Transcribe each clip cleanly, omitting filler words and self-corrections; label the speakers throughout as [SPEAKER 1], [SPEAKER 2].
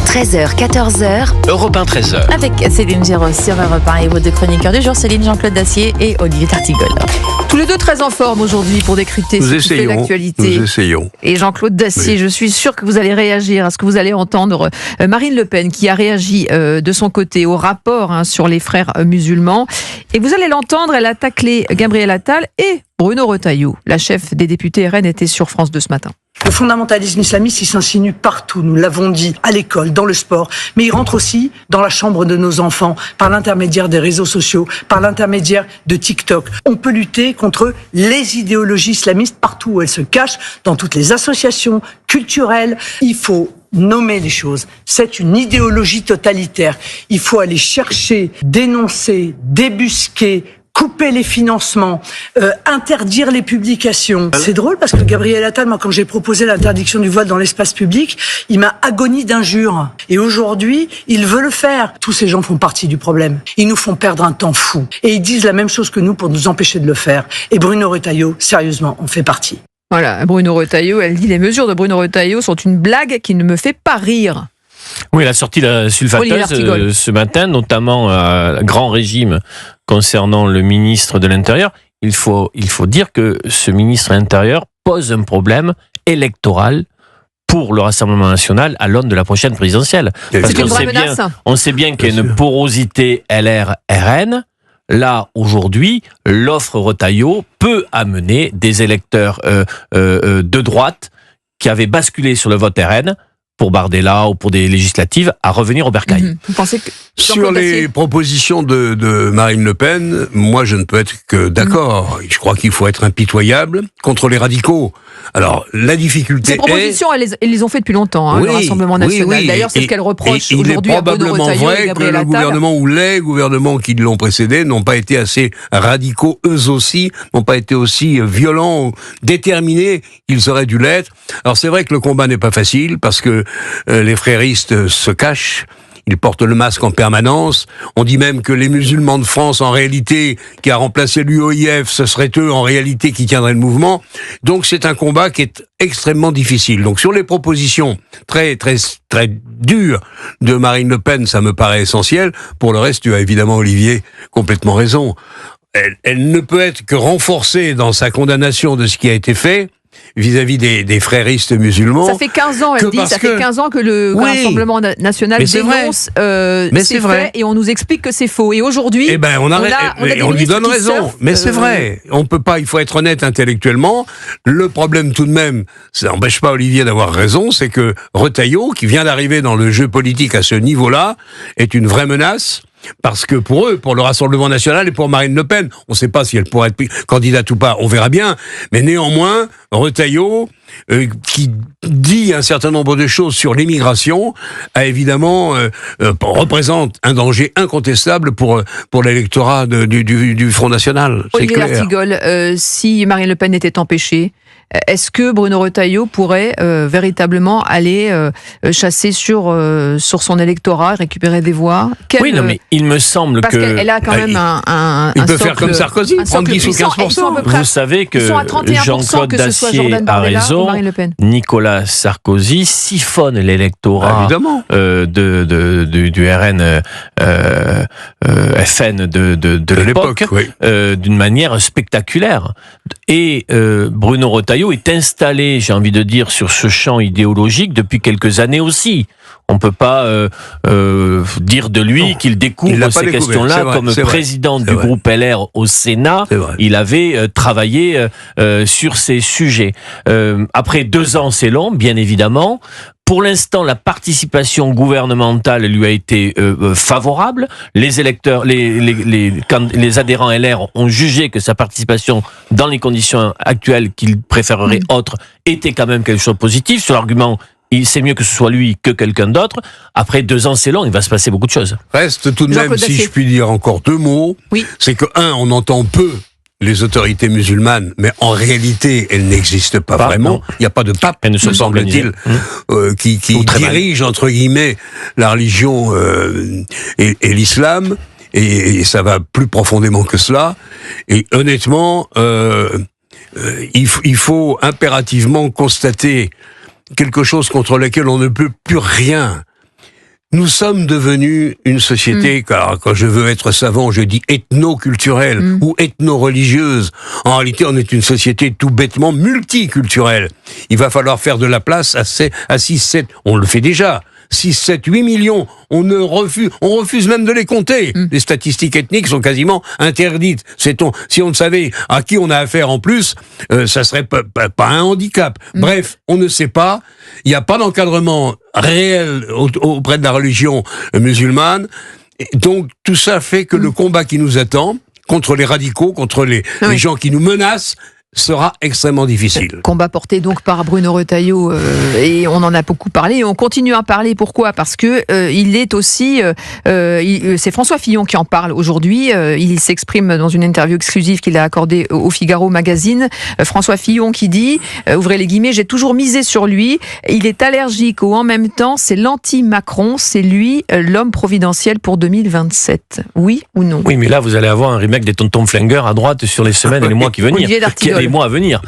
[SPEAKER 1] 13h, 14h.
[SPEAKER 2] Europe 1, 13h.
[SPEAKER 3] Avec Céline Géros sur Europe 1 et vos deux chroniqueurs du jour, Céline, Jean-Claude Dacier et Olivier Tartigol. Tous les deux très en forme aujourd'hui pour décrypter ce qui fait l'actualité.
[SPEAKER 4] Nous essayons.
[SPEAKER 3] Et Jean-Claude Dacier,
[SPEAKER 4] Oui.
[SPEAKER 3] Je suis sûr que vous allez réagir à ce que vous allez entendre. Marine Le Pen qui a réagi de son côté au rapport sur les frères musulmans. Et vous allez l'entendre, elle a taclé Gabriel Attal et Bruno Retailleau. La chef des députés RN était sur France 2 ce matin.
[SPEAKER 5] Le fondamentalisme islamiste, il s'insinue partout, nous l'avons dit, à l'école, dans le sport, mais il rentre aussi dans la chambre de nos enfants, par l'intermédiaire des réseaux sociaux, par l'intermédiaire de TikTok. On peut lutter contre les idéologies islamistes partout où elles se cachent, dans toutes les associations culturelles. Il faut nommer les choses. C'est une idéologie totalitaire. Il faut aller chercher, dénoncer, débusquer, couper les financements, interdire les publications. C'est drôle parce que Gabriel Attal, moi, quand j'ai proposé l'interdiction du voile dans l'espace public, il m'a agonie d'injures. Et aujourd'hui, il veut le faire. Tous ces gens font partie du problème. Ils nous font perdre un temps fou. Et ils disent la même chose que nous pour nous empêcher de le faire. Et Bruno Retailleau, sérieusement, en fait partie.
[SPEAKER 3] Voilà, Bruno Retailleau, elle dit « Les mesures de Bruno Retailleau sont une blague qui ne me fait pas rire ».
[SPEAKER 6] Oui, elle a sorti la sulfateuse ce matin, notamment à grand régime concernant le ministre de l'Intérieur. Il faut dire que ce ministre de l'Intérieur pose un problème électoral pour le Rassemblement national à l'aune de la prochaine présidentielle. Parce qu'on sait bien qu'il y a une porosité LR-RN. Là, aujourd'hui, l'offre Retailleau peut amener des électeurs de droite qui avaient basculé sur le vote RN pour Bardella ou pour des législatives, à revenir au bercail.
[SPEAKER 3] Vous pensez que
[SPEAKER 4] Sur les propositions de Marine Le Pen, moi je ne peux être que d'accord. Je crois qu'il faut être impitoyable contre les radicaux. Alors, la difficulté
[SPEAKER 3] ces propositions, elles les ont fait depuis longtemps, le Rassemblement national. Oui. D'ailleurs, c'est ce qu'elle reproche aujourd'hui à Bruno Retailleau et Gabriel Attal.
[SPEAKER 4] Le gouvernement ou les gouvernements qui l'ont précédé n'ont pas été assez radicaux, eux aussi, n'ont pas été aussi violents, déterminés qu'ils auraient dû l'être. Alors, c'est vrai que le combat n'est pas facile, parce que les fréristes se cachent. Ils portent le masque en permanence. On dit même que les musulmans de France, en réalité, qui a remplacé l'UOIF, ce seraient eux, en réalité, qui tiendraient le mouvement. Donc, c'est un combat qui est extrêmement difficile. Donc, sur les propositions très, très, très dures de Marine Le Pen, ça me paraît essentiel. Pour le reste, tu as évidemment, Olivier, complètement raison. Elle ne peut être que renforcée dans sa condamnation de ce qui a été fait vis-à-vis des fréristes musulmans.
[SPEAKER 3] Ça fait 15 ans, elle dit, ça fait 15 ans que le Rassemblement national dénonce ces faits, et on nous explique que c'est faux. Et aujourd'hui,
[SPEAKER 4] on lui donne raison. Mais c'est vrai. On peut pas, il faut être honnête intellectuellement. Le problème tout de même, ça n'empêche pas Olivier d'avoir raison, c'est que Retailleau, qui vient d'arriver dans le jeu politique à ce niveau-là, est une vraie menace. Parce que pour eux, pour le Rassemblement national et pour Marine Le Pen, on ne sait pas si elle pourrait être candidate ou pas, on verra bien. Mais néanmoins, Retailleau, qui dit un certain nombre de choses sur l'immigration, a évidemment représente un danger incontestable pour l'électorat du Front National. C'est clair.
[SPEAKER 3] Tartigol, si Marine Le Pen était empêchée, est-ce que Bruno Retailleau pourrait véritablement aller chasser sur son électorat, récupérer des voix?
[SPEAKER 6] Oui, non, mais il me semble
[SPEAKER 3] parce qu'elle a quand même un
[SPEAKER 4] il peut faire comme Sarkozy, prendre 10 ou 15%.
[SPEAKER 6] Vous savez que Jean-Claude Dacier a raison. Nicolas Sarkozy siphonne l'électorat du RN FN de l'époque d'une manière spectaculaire. Et Bruno Retailleau est installé, j'ai envie de dire, sur ce champ idéologique depuis quelques années aussi. On ne peut pas dire de lui qu'il découvre ces questions-là comme président du groupe LR au Sénat. Il avait travaillé sur ces sujets. Après 2 ans, c'est long, bien évidemment. Pour l'instant, la participation gouvernementale lui a été favorable. Les électeurs, les adhérents LR ont jugé que sa participation dans les conditions actuelles qu'ils préféreraient autres était quand même quelque chose de positif. Sur l'argument, c'est mieux que ce soit lui que quelqu'un d'autre. Après 2 ans, c'est long, il va se passer beaucoup de choses.
[SPEAKER 4] Reste tout de même, si je puis dire encore 2 mots, c'est que, on entend peu les autorités musulmanes, mais en réalité, elles n'existent pas vraiment. Il n'y a pas de pape, me semble-t-il, qui dirige, entre guillemets, la religion et l'islam, et ça va plus profondément que cela. Et honnêtement, il faut impérativement constater quelque chose contre lequel on ne peut plus rien. Nous sommes devenus une société, car quand je veux être savant, je dis ethno-culturelle ou ethno-religieuse. En réalité, on est une société tout bêtement multiculturelle. Il va falloir faire de la place à 6, 7, on le fait déjà. 6, 7, 8 millions, on refuse même de les compter. Les statistiques ethniques sont quasiment interdites. Si on savait à qui on a affaire en plus, ça serait pas un handicap. Bref, on ne sait pas. Il n'y a pas d'encadrement réel auprès de la religion musulmane. Et donc, tout ça fait que le combat qui nous attend, contre les radicaux, contre les gens qui nous menacent, sera extrêmement difficile.
[SPEAKER 3] Combat porté donc par Bruno Retailleau et on en a beaucoup parlé et on continue à parler. Pourquoi ? Parce que il est aussi, c'est François Fillon qui en parle aujourd'hui. Il s'exprime dans une interview exclusive qu'il a accordée au Figaro Magazine. François Fillon qui dit, ouvrez les guillemets, j'ai toujours misé sur lui. Il est allergique au en même temps. C'est l'anti-Macron. C'est lui l'homme providentiel pour 2027. Oui ou non ?
[SPEAKER 6] Oui, mais là vous allez avoir un remake des Tontons Flingueurs à droite sur les semaines et les mois qui venir. Les mois à venir.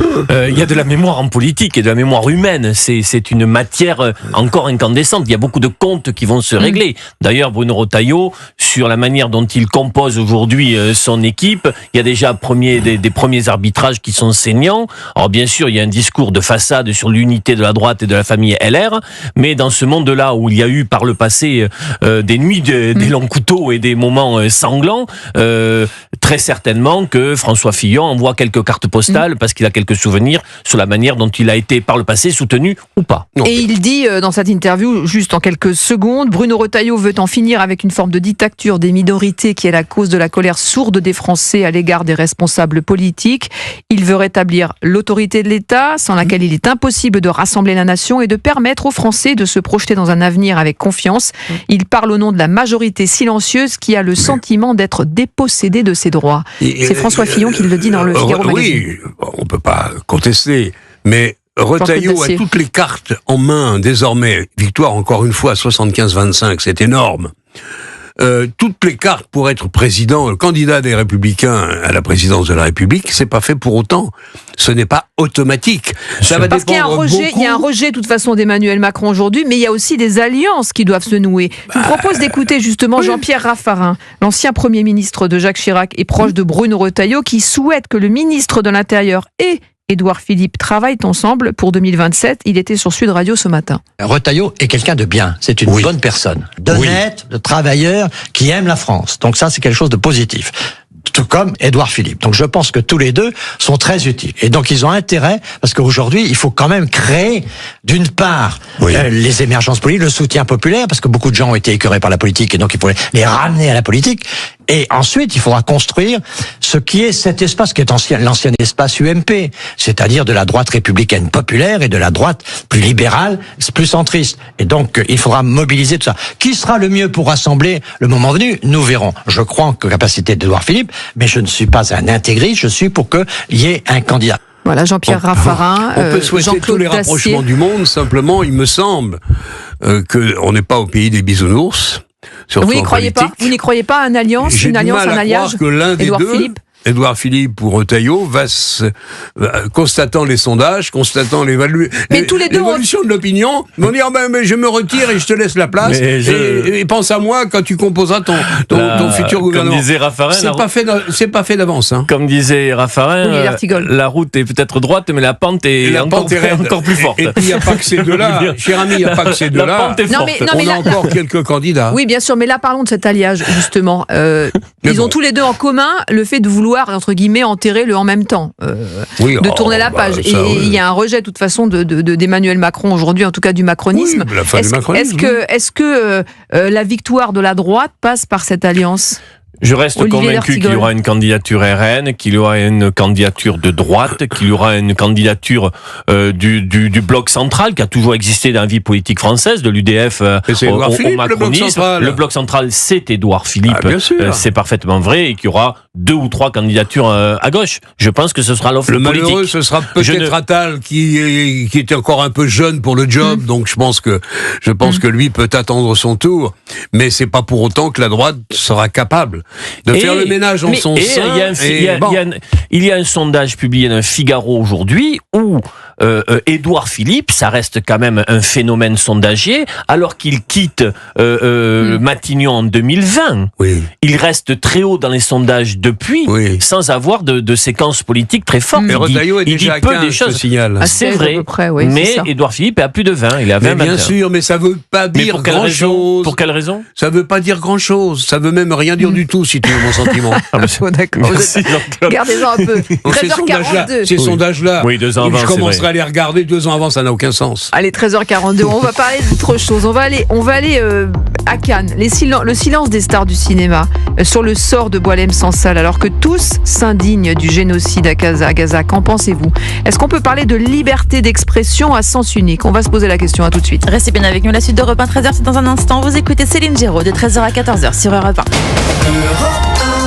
[SPEAKER 6] Il y a de la mémoire en politique et de la mémoire humaine. C'est une matière encore incandescente. Il y a beaucoup de comptes qui vont se régler. D'ailleurs, Bruno Retailleau, sur la manière dont il compose aujourd'hui son équipe, il y a déjà des premiers arbitrages qui sont saignants. Alors bien sûr, il y a un discours de façade sur l'unité de la droite et de la famille LR, mais dans ce monde-là où il y a eu par le passé des nuits, des longs couteaux et des moments sanglants, très certainement que François Fillon envoie quelques cartes postales parce qu'il a quelques souvenirs sur la manière dont il a été par le passé soutenu ou pas.
[SPEAKER 3] Et il dit dans cette interview, juste en quelques secondes, Bruno Retailleau veut en finir avec une forme de dictature des minorités qui est la cause de la colère sourde des Français à l'égard des responsables politiques. Il veut rétablir l'autorité de l'État, sans laquelle il est impossible de rassembler la nation et de permettre aux Français de se projeter dans un avenir avec confiance. Il parle au nom de la majorité silencieuse qui a le sentiment d'être dépossédée de ses droits. C'est François Fillon qui le dit dans le Figaro Magazine.
[SPEAKER 4] Oui, on ne peut pas contester, mais Retailleau a toutes les cartes en main désormais. Victoire encore une fois 75-25, c'est énorme. Toutes les cartes pour être président, le candidat des Républicains à la présidence de la République, c'est pas fait pour autant. Ce n'est pas automatique. Ça va
[SPEAKER 3] parce qu'il y a un rejet, il y a un rejet de toute façon d'Emmanuel Macron aujourd'hui, mais il y a aussi des alliances qui doivent se nouer. Je vous propose d'écouter justement Jean-Pierre Raffarin, l'ancien Premier ministre de Jacques Chirac et proche de Bruno Retailleau, qui souhaite que le ministre de l'Intérieur et Édouard Philippe travaillent ensemble pour 2027. Il était sur Sud Radio ce matin.
[SPEAKER 1] Retailleau est quelqu'un de bien. C'est une bonne personne. D'honnête, de travailleur, qui aime la France. Donc ça, c'est quelque chose de positif. Tout comme Édouard Philippe. Donc je pense que tous les deux sont très utiles. Et donc ils ont intérêt, parce qu'aujourd'hui, il faut quand même créer, d'une part, les émergences politiques, le soutien populaire, parce que beaucoup de gens ont été écœurés par la politique, et donc il faut les ramener à la politique. Et ensuite, il faudra construire ce qui est cet espace qui est l'ancien espace UMP, c'est-à-dire de la droite républicaine populaire et de la droite plus libérale, plus centriste. Et donc, il faudra mobiliser tout ça. Qui sera le mieux pour rassembler le moment venu ? Nous verrons. Je crois en capacité d'Édouard Philippe, mais je ne suis pas un intégriste, je suis pour qu'il y ait un candidat.
[SPEAKER 3] Voilà, Jean-Pierre Raffarin,
[SPEAKER 4] on peut souhaiter tous les rapprochements du monde, simplement, il me semble qu'on n'est pas au pays des bisounours.
[SPEAKER 3] Vous n'y croyez pas ? Vous n'y croyez pas à une alliance, un alliage
[SPEAKER 4] que l'un des
[SPEAKER 3] Édouard
[SPEAKER 4] deux,
[SPEAKER 3] Philippe
[SPEAKER 4] Édouard Philippe ou Retailleau va constatant les sondages, constatant l'évolution de l'opinion, vont dire mais je me retire et je te laisse la place et pense à moi quand tu composeras ton futur gouvernement.
[SPEAKER 6] Comme disait Raffarin,
[SPEAKER 4] c'est pas fait d'avance. Hein.
[SPEAKER 6] Comme disait Raffarin, la route est peut-être droite, mais la pente est encore plus forte.
[SPEAKER 4] Et puis il n'y a pas que ces deux-là, cher ami, il n'y a pas que ces deux-là. On a encore quelques candidats.
[SPEAKER 3] Oui, bien sûr, mais là parlons de cet alliage justement. Ils ont tous les deux en commun le fait de vouloir entre guillemets enterrer le en même temps, de tourner la page. Il y a un rejet de toute façon d'Emmanuel Macron aujourd'hui, en tout cas du macronisme.
[SPEAKER 4] Oui,
[SPEAKER 3] est-ce que la victoire de la droite passe par cette alliance ?
[SPEAKER 6] Je reste convaincu qu'il y aura une candidature RN, qu'il y aura une candidature de droite, qu'il y aura une candidature du bloc central qui a toujours existé dans la vie politique française, de l'UDF au macronisme. Le bloc central, c'est Édouard Philippe, c'est parfaitement vrai, et qu'il y aura 2 ou 3 candidatures à gauche. Je pense que ce sera l'offre politique.
[SPEAKER 4] Le malheureux, ce sera peut-être Attal qui était encore un peu jeune pour le job, donc je pense que lui peut attendre son tour, mais c'est pas pour autant que la droite sera capable de faire le ménage en son sein.
[SPEAKER 6] Il y a un sondage publié dans Figaro aujourd'hui où Édouard Philippe, ça reste quand même un phénomène sondagier, alors qu'il quitte Matignon en 2020.
[SPEAKER 4] Oui.
[SPEAKER 6] Il reste très haut dans les sondages depuis, sans avoir de séquence politique très forte.
[SPEAKER 4] Mais Retailleau est déjà à 15, je signale.
[SPEAKER 6] C'est vrai,
[SPEAKER 3] à peu près, oui,
[SPEAKER 6] mais Édouard Philippe est à plus de 20, il est à 20.
[SPEAKER 4] Mais bien sûr, mais ça veut pas dire grand-chose.
[SPEAKER 6] Pour quelle raison?
[SPEAKER 4] Ça veut pas dire grand-chose. Ça veut même rien dire du tout, si tu veux mon sentiment.
[SPEAKER 3] D'accord. Regardez-en un peu.
[SPEAKER 4] Ces sondages-là,
[SPEAKER 6] oui, 2 ans avant,
[SPEAKER 4] je commencerai à les regarder 2 ans avant, ça n'a aucun sens.
[SPEAKER 3] Allez, 13h42, on va parler d'autre chose. On va aller à Cannes. Le silence des stars du cinéma sur le sort de Boualem Sansal, alors que tous s'indignent du génocide à Gaza. Qu'en pensez-vous? Est-ce qu'on peut parler de liberté d'expression à sens unique? On va se poser la question, à tout de suite.
[SPEAKER 2] Restez bien avec nous, la suite d'Europe 1, 13h, c'est dans un instant. Vous écoutez Céline Giraud de 13h à 14h sur Europe 1.